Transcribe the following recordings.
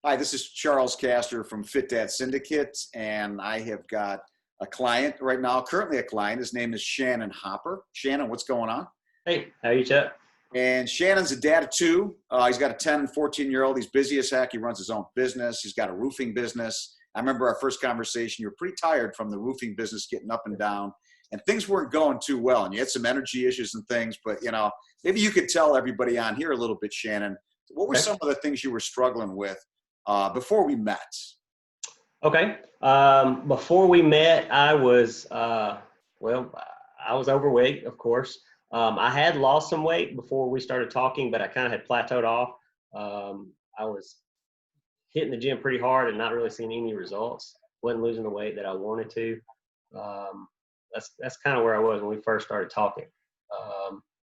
Hi, this is Charles Castor from Fit Dad Syndicate, and I have got a client right now, currently a client. His name is Shannon Hopper. Shannon, what's going on? Hey, how you, Chuck? And Shannon's a dad of two. He's got a 10 and 14-year-old. He's busy as heck. He runs his own business. He's got a roofing business. I remember our first conversation. You were pretty tired from the roofing business getting up and down, and things weren't going too well. And you had some energy issues and things, but, maybe you could tell everybody on here a little bit, Shannon, what were Okay. some of the things you were struggling with before we met? Okay. Before we met, I was, I was overweight, of course. I had lost some weight before we started talking, but I kind of had plateaued off. I was hitting the gym pretty hard and not really seeing any results. Wasn't losing the weight that I wanted to. That's kind of where I was when we first started talking.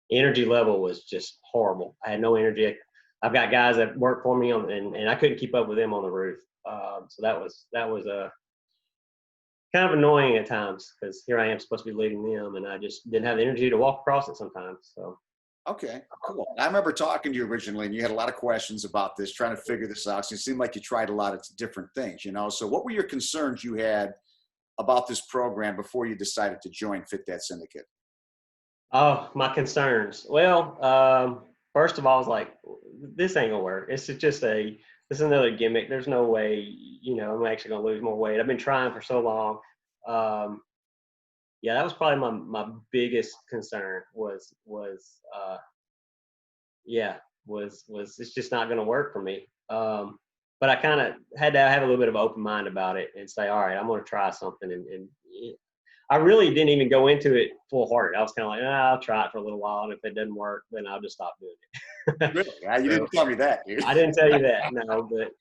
Energy level was just horrible. I had no energy. I've got guys that work for me and I couldn't keep up with them on the roof. So that was kind of annoying at times because here I am supposed to be leading them and I just didn't have the energy to walk across it sometimes. So. Okay, cool. I remember talking to you originally and you had a lot of questions about this, trying to figure this out. So it seemed like you tried a lot of different things, So what were your concerns you had about this program before you decided to join Fit Dad Syndicate? Oh, my concerns. Well, first of all, I was like, this ain't gonna work. This is another gimmick. There's no way, I'm actually gonna lose more weight. I've been trying for so long. Yeah, that was probably my biggest concern was it's just not gonna work for me. But I kind of had to have a little bit of an open mind about it and say, all right, I'm gonna try something. And I really didn't even go into it full hearted. I was kind of like, I'll try it for a little while, and if it doesn't work, then I'll just stop doing it. Really? You didn't tell me that, dude. I didn't tell you that, no, but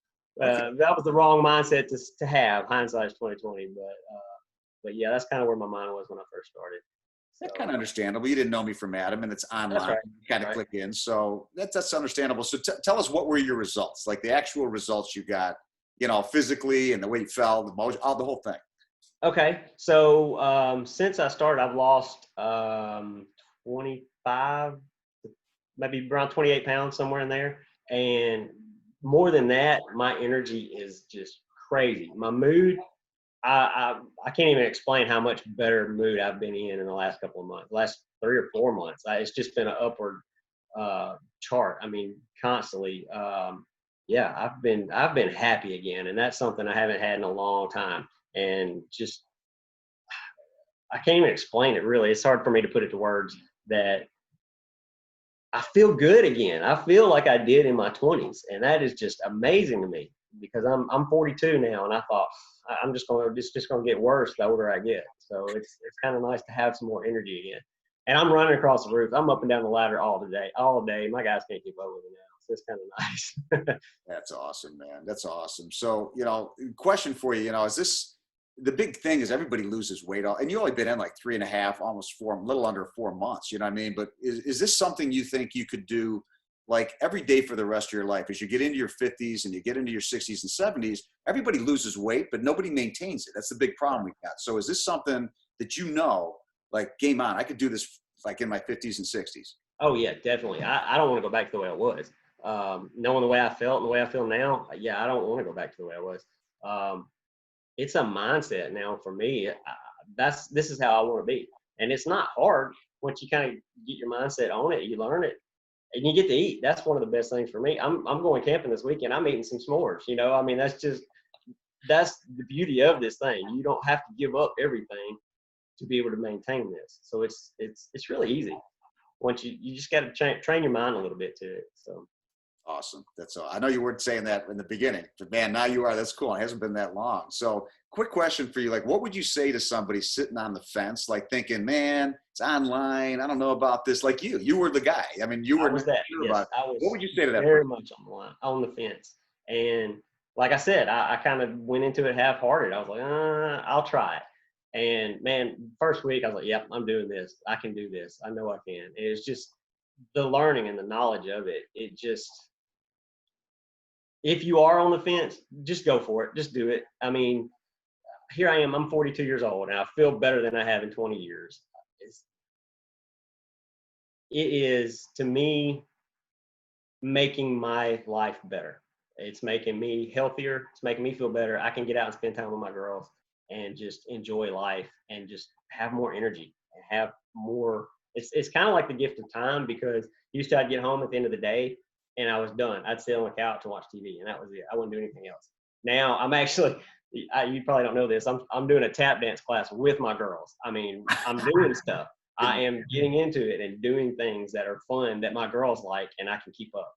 Okay. that was the wrong mindset to have. Hindsight's 2020, but yeah, that's kind of where my mind was when I first started. That's So kind of understandable. You didn't know me from Adam, and it's that's online. right. You kind of click in, so that's understandable. So tell us, what were your results, like the actual results you got, physically and the way you felt, the motion, all the whole thing. Okay, so since I started, I've lost 25, maybe around 28 pounds, somewhere in there. And more than that, my energy is just crazy. My mood, I can't even explain how much better mood I've been in the last couple of months, last 3 or 4 months. It's just been an upward chart. I mean, constantly. Yeah, I've been happy again, and that's something I haven't had in a long time. And just I can't even explain it really. It's hard for me to put it to words that I feel good again. I feel like I did in my 20s, and that is just amazing to me because I'm 42 now, and I thought I'm just going to get worse the older I get. So it's kind of nice to have some more energy again. And I'm running across the roof. I'm up and down the ladder all day. My guys can't keep up with me now, so it's kind of nice. That's awesome, man. That's awesome. So, question for you, is this the big thing is everybody loses weight, and you only been in like 3.5, almost 4, a little under 4 months, you know what I mean? But is this something you think you could do like every day for the rest of your life? As you get into your 50s and you get into your 60s and 70s, everybody loses weight, but nobody maintains it. That's the big problem we got. So is this something that, like game on, I could do this like in my 50s and 60s? Oh yeah, definitely. I don't want to go back to the way I was. Knowing the way I felt and the way I feel now, yeah, I don't want to go back to the way I was. It's a mindset now for me. This is how I want to be, and it's not hard once you kind of get your mindset on it. You learn it, and you get to eat. That's one of the best things for me. I'm going camping this weekend. I'm eating some s'mores. I mean, that's the beauty of this thing. You don't have to give up everything to be able to maintain this. So it's really easy. Once you just got to train your mind a little bit to it. So. Awesome. That's all. I know you weren't saying that in the beginning, but man, now you are. That's cool. It hasn't been that long. So quick question for you. Like, what would you say to somebody sitting on the fence, like thinking, man, it's online, I don't know about this. Like you were the guy. I mean, you were I was that. sure Yes, about it. I was What would you say to that very person? much on the fence. And like I said, I kind of went into it half-hearted. I was like, I'll try it. And man, first week I was like, yep, I'm doing this. I can do this. I know I can. And it's just the learning and the knowledge of it. It just, if you are on the fence, just go for it. Just do it. I mean, here I am. I'm 42 years old, and I feel better than I have in 20 years. It is, to me, making my life better. It's making me healthier. It's making me feel better. I can get out and spend time with my girls and just enjoy life and just have more energy and have more. It's kind of like the gift of time, because used to I'd get home at the end of the day and I was done. I'd sit on the couch and watch TV, and that was it. I wouldn't do anything else. Now I'm actually, you probably don't know this. I'm doing a tap dance class with my girls. I mean, I'm doing stuff. I am getting into it and doing things that are fun that my girls like, and I can keep up.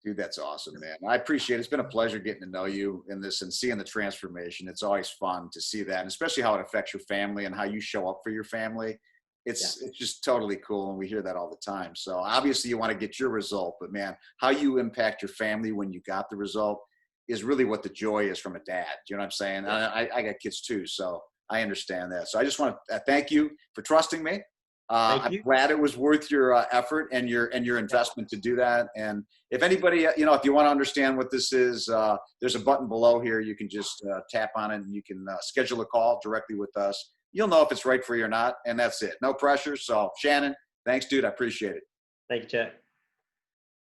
Dude, that's awesome, man. I appreciate it. It's been a pleasure getting to know you in this and seeing the transformation. It's always fun to see that, and especially how it affects your family and how you show up for your family. It's just totally cool, and we hear that all the time. So obviously you want to get your result, but man, how you impact your family when you got the result is really what the joy is from a dad. You know what I'm saying? I got kids too, so I understand that. So I just want to thank you for trusting me. Thank I'm you. glad it was worth your effort and your investment to do that. And if anybody, if you want to understand what this is, there's a button below here. You can just tap on it, and you can schedule a call directly with us. You'll know if it's right for you or not, and that's it. No pressure. So Shannon, thanks, dude. I appreciate it. Thank you, Chuck.